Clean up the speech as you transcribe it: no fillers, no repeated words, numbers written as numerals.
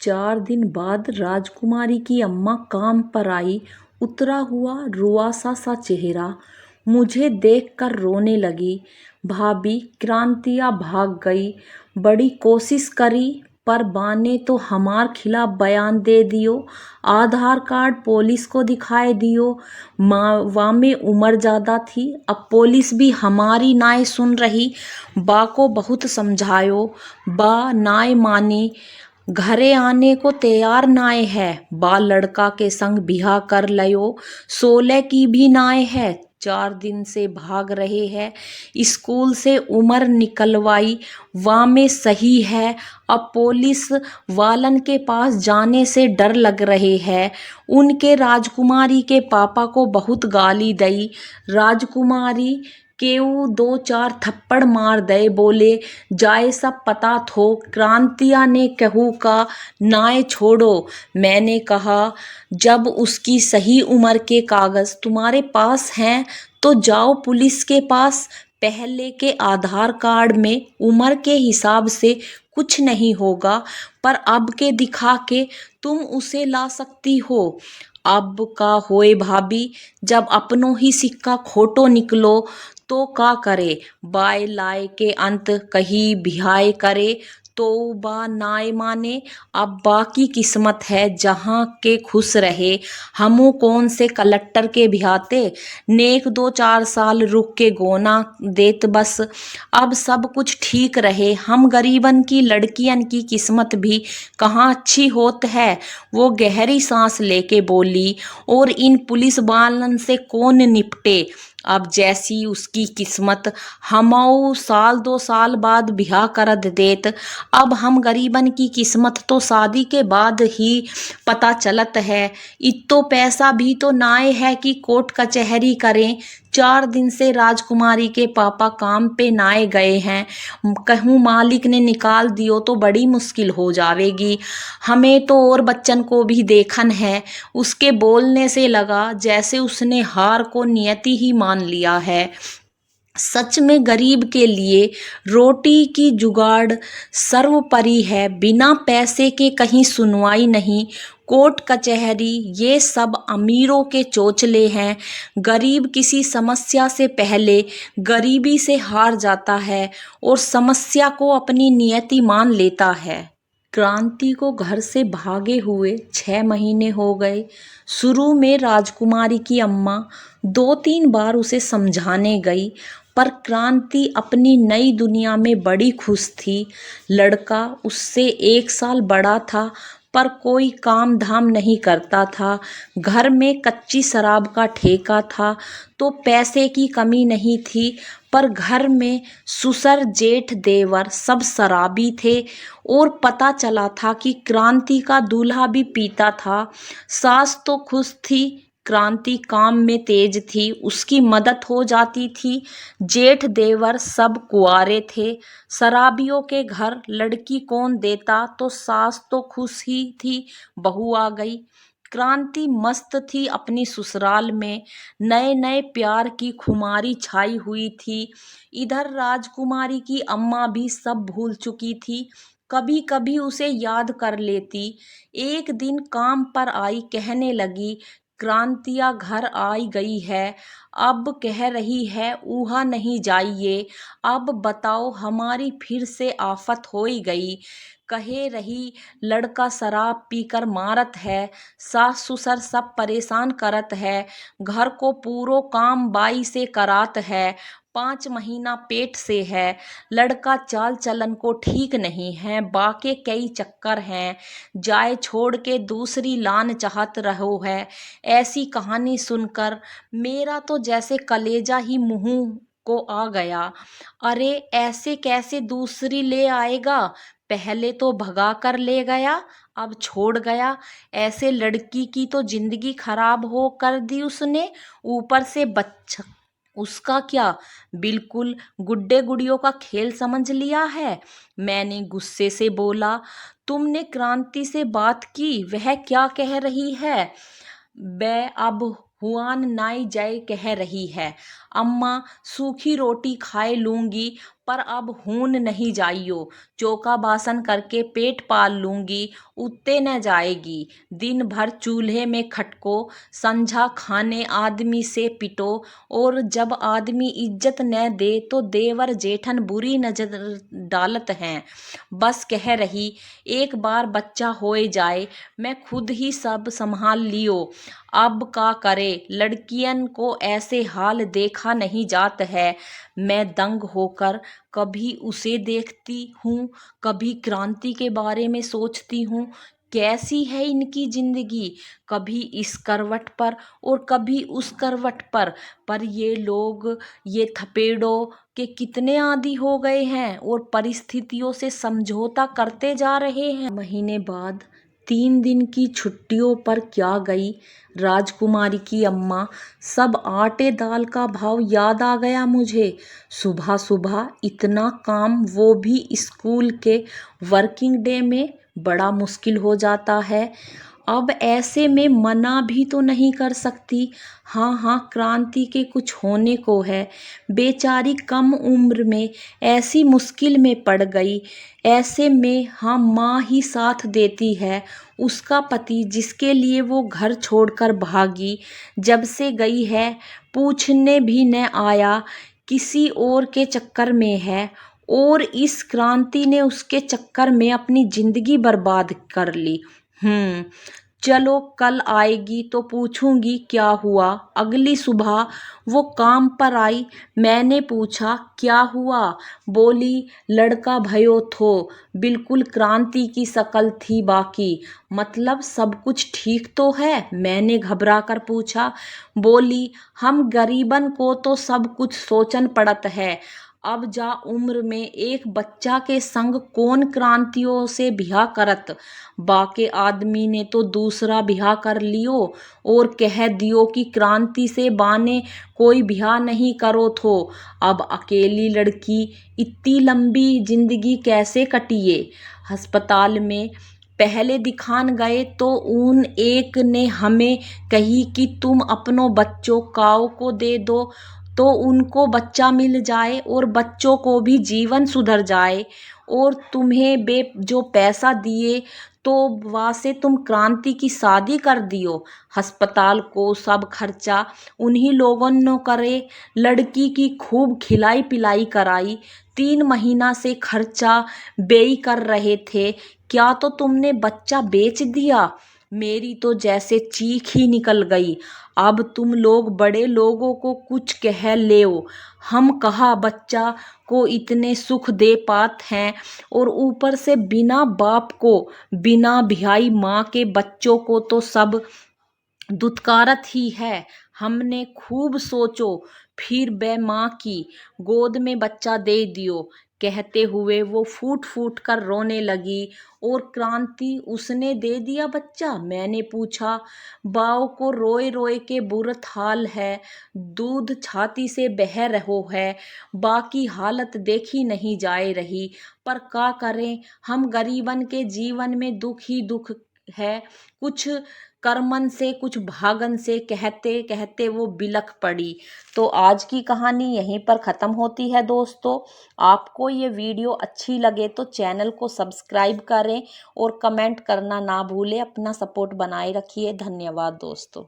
4 दिन बाद राजकुमारी की अम्मा काम पर आई। उतरा हुआ रुआसा सा चेहरा, मुझे देखकर रोने लगी। भाभी, क्रांतिया भाग गई। बड़ी कोशिश करी पर बा ने तो हमार खिलाफ बयान दे दियो। आधार कार्ड पुलिस को दिखाए दियो। वा में उम्र ज्यादा थी। अब पुलिस भी हमारी नाय सुन रही। बा को बहुत समझायो, बा नाय माने। घरे आने को तैयार नाय है। बा लड़का के संग बिहा कर लयो। 16 की भी नाय है। 4 दिन से भाग रहे हैं। स्कूल से उम्र निकलवाई, वा में सही है। अब पुलिस वालन के पास जाने से डर लग रहे हैं। उनके राजकुमारी के पापा को बहुत गाली दई। राजकुमारी केऊ 2-4 थप्पड़ मार दे, बोले जाए सब पता थो। क्रांतिया ने कहू का नाय छोड़ो। मैंने कहा जब उसकी सही उम्र के कागज तुम्हारे पास हैं तो जाओ पुलिस के पास। पहले के आधार कार्ड में उम्र के हिसाब से कुछ नहीं होगा, पर अब के दिखा के तुम उसे ला सकती हो। अब का होए भाभी, जब अपनों ही सिक्का खोटो निकलो तो का करे। बाय लाए के अंत कही बिहाय करे तो बा नाय माने। अब बा की किस्मत है जहाँ के खुश रहे। हमू कौन से कलेक्टर के बिहाते, नेक 2-4 साल रुक के गोना देत बस। अब सब कुछ ठीक रहे। हम गरीबन की लड़कियन की किस्मत भी कहाँ अच्छी होत है। वो गहरी सांस लेके बोली, और इन पुलिस वालन से कौन निपटे। अब जैसी उसकी किस्मत, हमऊ 1-2 साल बाद बिहा करद देत। अब हम गरीबन की किस्मत तो शादी के बाद ही पता चलत है। इत्तो पैसा भी तो नाय है कि कोर्ट कचहरी करें। 4 दिन से राजकुमारी के पापा काम पे नाय गए हैं। कहूँ मालिक ने निकाल दियो तो बड़ी मुश्किल हो जावेगी। हमें तो और बच्चन को भी देखन है। उसके बोलने से लगा जैसे उसने हार को नियति ही मान लिया है। सच में गरीब के लिए रोटी की जुगाड़ सर्वोपरि है। बिना पैसे के कहीं सुनवाई नहीं। कोर्ट कचहरी ये सब अमीरों के चोचले हैं। गरीब किसी समस्या से पहले गरीबी से हार जाता है और समस्या को अपनी नियति मान लेता है। क्रांति को घर से भागे हुए 6 महीने हो गए। शुरू में राजकुमारी की अम्मा 2-3 बार उसे समझाने गई, पर क्रांति अपनी नई दुनिया में बड़ी खुश थी। लड़का उससे 1 साल बड़ा था, पर कोई काम धाम नहीं करता था। घर में कच्ची शराब का ठेका था तो पैसे की कमी नहीं थी, पर घर में ससुर जेठ देवर सब शराबी थे। और पता चला था कि क्रांति का दूल्हा भी पीता था। सास तो खुश थी, क्रांति काम में तेज थी, उसकी मदद हो जाती थी। जेठ देवर सब कुआरे थे। शराबियों के घर लड़की कौन देता, तो सास तो खुश ही थी, बहू आ गई। क्रांति मस्त थी अपनी ससुराल में। नए नए प्यार की खुमारी छाई हुई थी। इधर राजकुमारी की अम्मा भी सब भूल चुकी थी। कभी कभी उसे याद कर लेती। एक दिन काम पर आई, कहने लगी, क्रांतिया घर आई गई है। अब कह रही है ऊहा नहीं जाइए। अब बताओ हमारी फिर से आफत होई गई। कहे रही लड़का शराब पीकर मारत है। सास ससुर सब परेशान करत है। घर को पूरो काम बाई से करात है। 5 महीना पेट से है। लड़का चाल चलन को ठीक नहीं है। बाके कई चक्कर हैं। जाए छोड़ के दूसरी लान चाहत रहो है। ऐसी कहानी सुनकर मेरा तो जैसे कलेजा ही मुंह को आ गया। अरे ऐसे कैसे दूसरी ले आएगा। पहले तो भगा कर ले गया, अब छोड़ गया। ऐसे लड़की की तो जिंदगी खराब हो कर दी उसने। ऊपर से बच्चा उसका क्या, बिल्कुल गुड्डे गुड़ियों का खेल समझ लिया है। मैंने गुस्से से बोला, तुमने क्रांति से बात की, वह क्या कह रही है। बै अब हुआन नाई जय कह रही है। अम्मा सूखी रोटी खाए लूँगी पर अब हून नहीं जाइयो। चौका बासन करके पेट पाल लूँगी, उत्ते न जाएगी। दिन भर चूल्हे में खटको, संझा खाने आदमी से पिटो, और जब आदमी इज्जत न दे तो देवर जेठन बुरी नजर डालत हैं। बस कह रही, एक बार बच्चा होए जाए, मैं खुद ही सब संभाल लियो। अब का करे, लड़कियन को ऐसे हाल देखा नहीं जात है। मैं दंग होकर कभी उसे देखती हूँ, कभी क्रांति के बारे में सोचती हूँ। कैसी है इनकी जिंदगी, कभी इस करवट पर और कभी उस करवट पर ये लोग ये थपेड़ों के कितने आदी हो गए हैं और परिस्थितियों से समझौता करते जा रहे हैं। महीने बाद 3 दिन की छुट्टियों पर क्या गई राजकुमारी की अम्मा। सब आटे दाल का भाव याद आ गया मुझे। सुबह सुबह इतना काम, वो भी स्कूल के वर्किंग डे में, बड़ा मुश्किल हो जाता है। अब ऐसे में मना भी तो नहीं कर सकती। हाँ हाँ, क्रांति के कुछ होने को है। बेचारी कम उम्र में ऐसी मुश्किल में पड़ गई। ऐसे में हाँ, माँ ही साथ देती है। उसका पति जिसके लिए वो घर छोड़कर भागी, जब से गई है पूछने भी न आया, किसी और के चक्कर में है। और इस क्रांति ने उसके चक्कर में अपनी जिंदगी बर्बाद कर ली। चलो कल आएगी तो पूछूंगी क्या हुआ। अगली सुबह वो काम पर आई। मैंने पूछा क्या हुआ। बोली, लड़का भयो थो, बिल्कुल क्रांति की शकल थी बाकी। मतलब सब कुछ ठीक तो है। मैंने घबरा कर पूछा। बोली, हम गरीबन को तो सब कुछ सोचन पड़त है। अब जा उम्र में एक बच्चा के संग कौन क्रांतियों से ब्याह करत। बाके आदमी ने तो दूसरा ब्याह कर लियो और कह दियो कि क्रांति से बाने कोई ब्याह नहीं करो थो। अब अकेली लड़की इतनी लंबी जिंदगी कैसे कटिए। अस्पताल में पहले दिखान गए तो उन एक ने हमें कही कि तुम अपनों बच्चों काऊ को दे दो तो उनको बच्चा मिल जाए और बच्चों को भी जीवन सुधर जाए, और तुम्हें बे जो पैसा दिए तो वहाँ से तुम क्रांति की शादी कर दियो। अस्पताल को सब खर्चा उन्हीं लोगों ने करे। लड़की की खूब खिलाई पिलाई कराई। 3 महीना से खर्चा बेई कर रहे थे। क्या तो तुमने बच्चा बेच दिया। मेरी तो जैसे चीख ही निकल गई। अब तुम लोग बड़े लोगों को कुछ कह लेओ, हम कहा बच्चा को इतने सुख दे पात हैं, और ऊपर से बिना बाप को, बिना बिहाई माँ के बच्चों को तो सब दुत्कारत ही है। हमने खूब सोचो, फिर बे माँ की गोद में बच्चा दे दियो। कहते हुए वो फूट फूट कर रोने लगी। और क्रांति उसने दे दिया बच्चा। मैंने पूछा। बाव को रोए रोए के बुरत हाल है, दूध छाती से बह रहो है, बाकी हालत देखी नहीं जाए रही। पर का करें, हम गरीबन के जीवन में दुख ही दुख है। कुछ कर्मन से कुछ भागन से, कहते कहते वो बिलख पड़ी। तो आज की कहानी यहीं पर ख़त्म होती है दोस्तों। आपको ये वीडियो अच्छी लगे तो चैनल को सब्सक्राइब करें और कमेंट करना ना भूलें। अपना सपोर्ट बनाए रखिए। धन्यवाद दोस्तों।